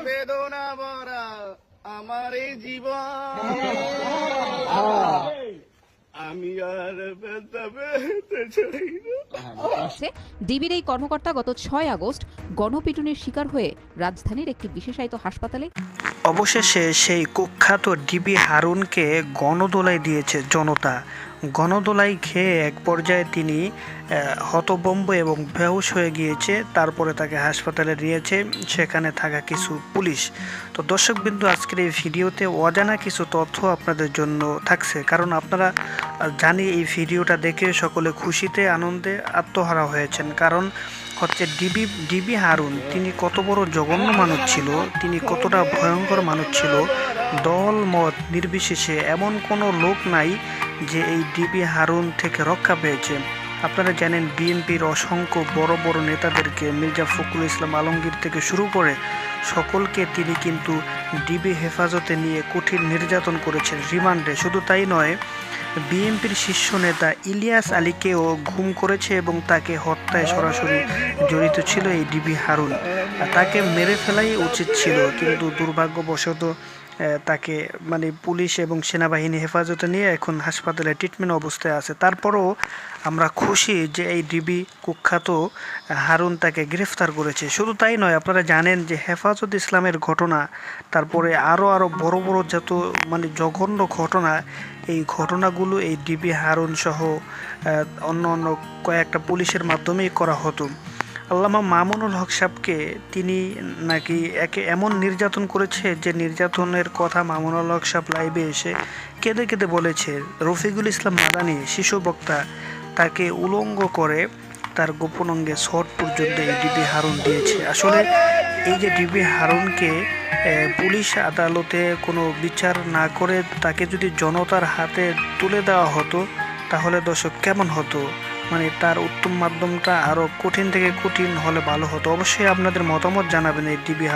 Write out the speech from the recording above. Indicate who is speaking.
Speaker 1: বেদনা ভরা আমার এই জীবন, আমি আর বেঁচতে চাই না।
Speaker 2: ডিবির এই কর্মকর্তা গত 6 আগস্ট গণপিটুনির শিকার হয়ে রাজধানীর একটি বিশেষায়িত হাসপাতালে
Speaker 3: অবশেষে সেই কুখ্যাত ডিবি হারুনকে গণদোলাই দিয়েছে জনতা। গণদোলাই খেয়ে এক পর্যায়ে তিনি হতভম্ব এবং বেহুশ হয়ে গিয়েছে। তারপরে তাকে হাসপাতালে নিয়েছে সেখানে থাকা কিছু পুলিশ। তো দর্শকবৃন্দ, আজকের এই ভিডিওতে অজানা কিছু তথ্য আপনাদের জন্য থাকছে, কারণ আপনারা জানি এই ভিডিওটা দেখে সকলে খুশিতে আনন্দে আত্মহারা হয়েছেন। কারণ হচ্ছে ডিবি হারুন তিনি কত বড় জঘন্য মানুষ ছিল, তিনি কতটা ভয়ঙ্কর মানুষ ছিল। দল মত নির্বিশেষে এমন কোনো লোক নাই যে এই ডিবি হারুন থেকে রক্ষা পেয়েছে। আপনারা জানেন বিএনপির অসংখ্য বড় বড় নেতাদেরকে, মির্জা ফখরুল ইসলাম আলমগীর থেকে শুরু করে সকলকে তিনি কিন্তু ডিবি হেফাজতে নিয়ে কঠিন নির্যাতন করেছেন রিমান্ডে। শুধু তাই নয়, বিএনপির শীর্ষ নেতা ইলিয়াস আলীকেও গুম করেছে এবং তাকে হত্যায় সরাসরি জড়িত ছিল এই ডিবি হারুন। তাকে মেরে ফেলাই উচিত ছিল, কিন্তু দুর্ভাগ্যবশত তাকে পুলিশ এবং সেনাবাহিনী হেফাজতে নিয়ে এখন হাসপাতালে ট্রিটমেন্ট অবস্থায় আছে। তারপরও আমরা খুশি যে এই ডিবি কুখ্যাত হারুন তাকে গ্রেফতার করেছে। শুধু তাই নয়, আপনারা জানেন যে হেফাজত ইসলামের ঘটনা, তারপরে আরও বড় বড় যত জঘন্য ঘটনা, এই ঘটনাগুলো এই ডিবি হারুন সহ অন্য কয়েকটা পুলিশের মাধ্যমেই করা হতো। আল্লামা মামুনুল হক সাহেবকে তিনি নাকি এমন নির্যাতন করেছে যে নির্যাতনের কথা মামুনুল হক সাহেব লাইভে এসে কেঁদে কেঁদে বলেছে। রফিকুল ইসলাম মাদানী শিশু বক্তা তাকে উলঙ্গ করে তার গোপন অঙ্গে শট পর্যন্ত এই ডিবি হারুন দিয়েছে। আসলে এই যে ডিবি হারুনকে পুলিশ আদালতে কোনো বিচার না করে তাকে যদি জনতার হাতে তুলে দেওয়া হতো তাহলে দর্শক কেমন হতো, তার উত্তম মাধ্যমটা আরও কঠিন থেকে কঠিন হলে ভালো হতো। অবশ্যই আপনাদের মতামত জানাবেন এই ডিবি হারুন